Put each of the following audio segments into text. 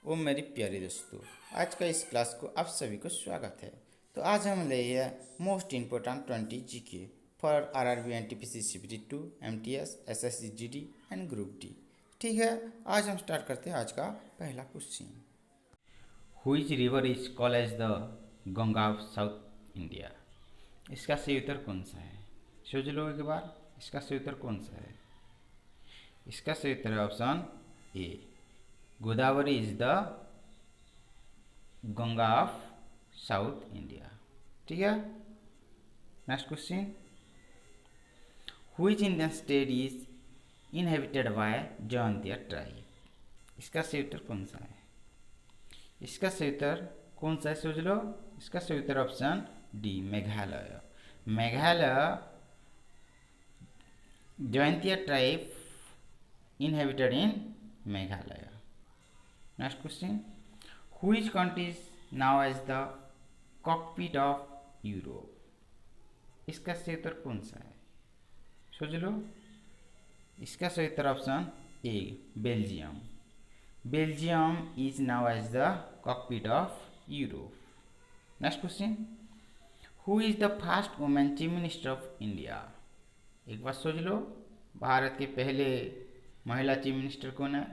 ओ मेरी प्यारी दोस्तों, आज का इस क्लास को आप सभी को स्वागत है। तो आज हम ले हैं most important 20 GK for RRB NTPC CBT 2 MTS SSC GD and group D. ठीक है, आज हम स्टार्ट करते हैं आज का पहला question. Which river is called as the Ganga of south India? इसका सही उत्तर कौन सा है? सोच लो एक बार, इसका सही उत्तर कौन सा है? इसका सही उत्तर है option A, Godavari is the Ganga of south India. ठीक है, next question. Which Indian state is inhabited bye Jaintia tribe? इसका सही उत्तर कौन सा है? इसका सही उत्तर कौन सा है सोच लो। इसका सही उत्तर option D, Meghalaya. Meghalaya Jaintia tribe inhabited in Meghalaya. Next question. Which country is now as the cockpit of Europe? इसका सही उत्तर कौन सा है? सोच लो। इसका सही उत्तर option A, Belgium. Belgium is known as the cockpit of Europe. Next question. Who is the first women chief minister of India? एक बार सोच लो, भारत के पहले महिला चीफ मिनिस्टर कौन है?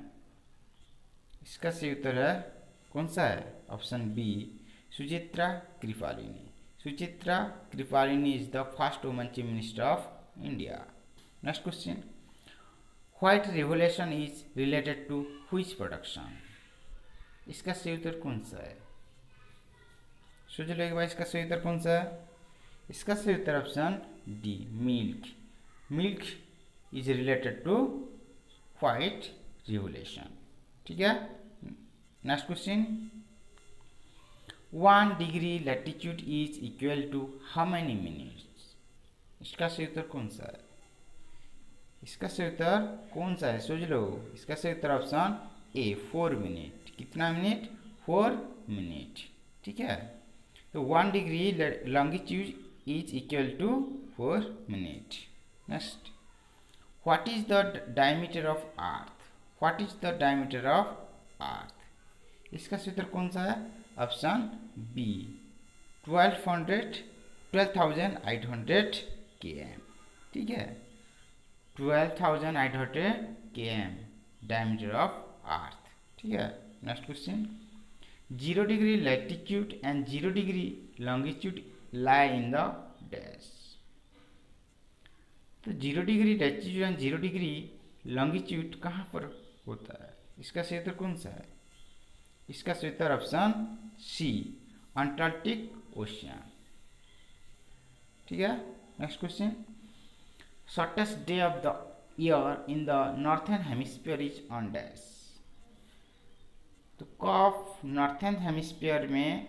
इसका सही उत्तर है कौन सा है? Option B, Suchitra Kripalani. Suchitra Kripalani is the first women chief minister of India. Next question. White revolution is related to which production? इसका सही उत्तर कौन सा है? सोच लो एक बार, इसका सही उत्तर कौन सा है? इसका सही उत्तर option D, milk. Milk is related to white revolution. ठीक है, next question. 1 degree latitude is equal to how many minutes? इसका सही उत्तर कौन सा है? इसका सही उत्तर कौन सा है? सोच लो। इसका सही उत्तर ऑप्शन ए, 4 मिनट। कितना मिनट? 4 मिनट। ठीक है, तो 1 degree longitude is equal to 4 minute. Next. What is the diameter of Earth? What is the diameter of Earth? इसका सूत्र कौन सा है? Option B, 12,800 km। ठीक है, 12,800 km diameter of Earth। ठीक है, next question. 0 degree latitude and 0 degree longitude lie in the dash? तो 0 degree latitude and 0 degree longitude कहाँ पर होता है? इसका सही उत्तर कौन सा है? इसका सही उत्तर ऑप्शन सी, अंटार्कटिक ओशियन। ठीक है, next question. Shortest day of the year in the northern hemisphere is on dash? तो कब नॉर्थर्न हेमिस्फीयर में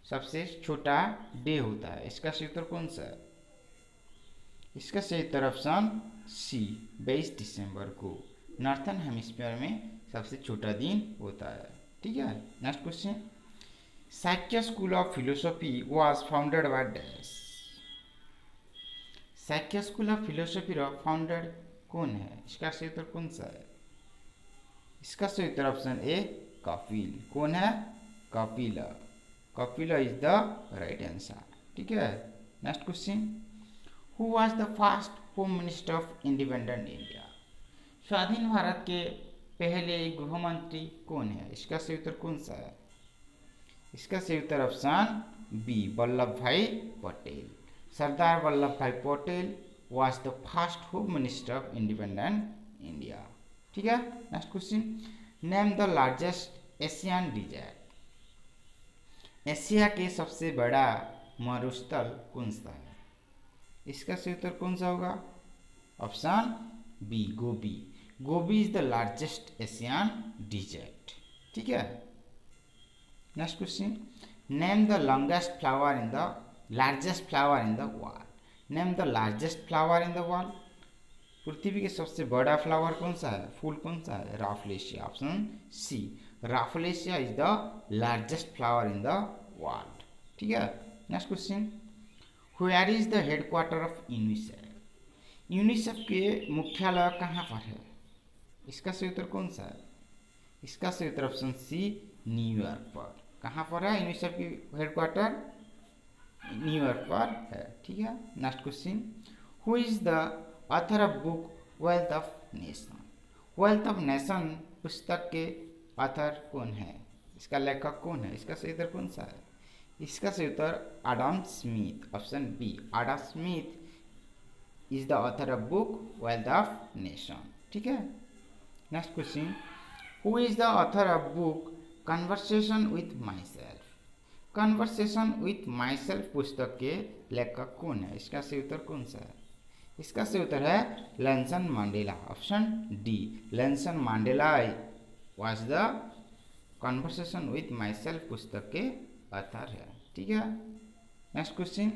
सबसे छोटा डे होता है? इसका सही उत्तर कौन सा है? इसका सही उत्तर ऑप्शन सी, 22 दिसंबर को नॉर्थर्न हेमिस्फीयर में सबसे छोटा दिन होता है। ठीक है, next question. Shakya school of philosophy was founded by dash? Shakya school of philosophy founded कौन है? इसका सही उत्तर कौन सा है? इसका सही उत्तर ऑप्शन ए, कपिल। कौन है? Kapil. Kapil is the right answer. ठीक है, next question. Who was the first home minister of independent India? स्वाधीन भारत के पहले गृह मंत्री कौन है? इसका सही उत्तर कौन सा है? इसका सही उत्तर option B, Vallabh bhai Patel. Sardar Vallabh bhai Patel was the first home minister of independent India. ठीक है, next question. Name the largest Asian desert? Asia के सबसे बड़ा मरुस्थल कौन सा है? इसका सही उत्तर कौन सा होगा? Option B, Gobi. Gobi is the largest Asian desert. ठीक है, next question. Name the largest flower in the world? Name the largest flower in the world? पृथ्वी के सबसे बड़ा फ्लावर कौन सा है? फूल कौन सा है? Rafflesia. Option C, rafflesia is the largest flower in the world. ठीक है, next question. Where is the headquarter of UNICEF? UNICEF के मुख्यालय कहाँ पर है? इसका सही उत्तर कौन सा है? इसका सही उत्तर ऑप्शन सी, न्यूयॉर्क पर। कहाँ पर है यूनिसेफ की हेडक्वार्टर? न्यूयॉर्क पर है, ठीक है। Next question, who is the author of book wealth of nation? Wealth of nation पुस्तक के ऑथर कौन है? इसका लेखक कौन है? इसका सही उत्तर कौन सा है? इसका सही उत्तर Adam Smith, option B. Adam Smith is the author of book wealth of nation, ठीक है। Next question, who is the author of book conversation with myself? Conversation with myself पुस्तक के लेखक कौन है? इसका सही उत्तर कौन सा है? इसका सही उत्तर है Nelson Mandela, option D. Nelson Mandela was the conversation with myself पुस्तक के ऑथर है, ठीक है। Next question,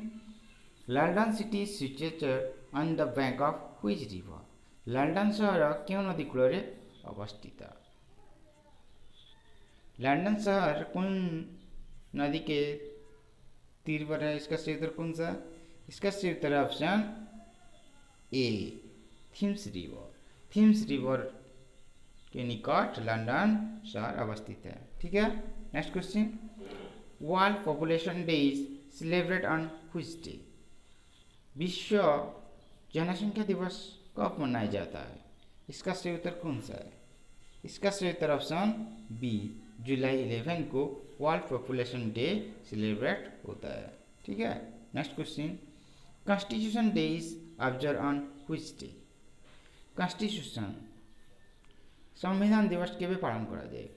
London city is situated on the bank of which river? London सहर क्यों नदी कूल अवस्थित? लंडन शहर कौन नदी के तीर पर है? इसका सही उत्तर कौन सा? इसका सही उत्तर है option A, themes river. Themes river के निकट लंदन शहर अवस्थित है, ठीक है। Next question, world population day is celebrate on which day? विश्व जनसंख्या दिवस कब मनाया जाता है? इसका सही उत्तर कौन सा है? इसका सही उत्तर ऑप्शन बी, जुलाई 11 को वर्ल्ड पॉपुलेशन डे सेलिब्रेट होता है, ठीक है। Next question, constitution day is observe on which day? Constitution संविधान दिवस के भी पालन करा जाए।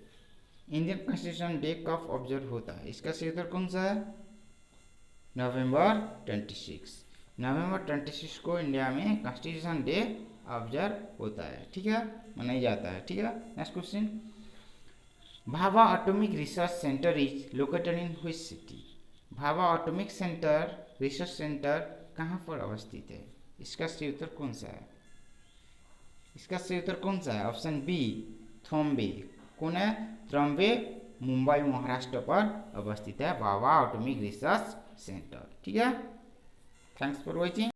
इंडियन कॉन्स्टिट्यूशन डे कब ऑब्जर्व होता है? इसका सही उत्तर कौन सा है? नवंबर 26। नवंबर 26 को इंडिया में कॉन्स्टिट्यूशन डे ऑब्जर्व होता है, ठीक है, मनाया जाता है, ठीक है। Next question, Bhabha atomic research centre is located in which city? Bhabha atomic centre research centre कहाँ पर अवस्थित है? इसका सही उत्तर कौन सा है? इसका सही उत्तर कौन सा है? Option B, Trombay. कौन है? थ्रोम्बे मुंबई महाराष्ट्र पर अवस्थित है भाभा एटॉमिक रिसर्च सेंटर, ठीक है। Thanks for watching.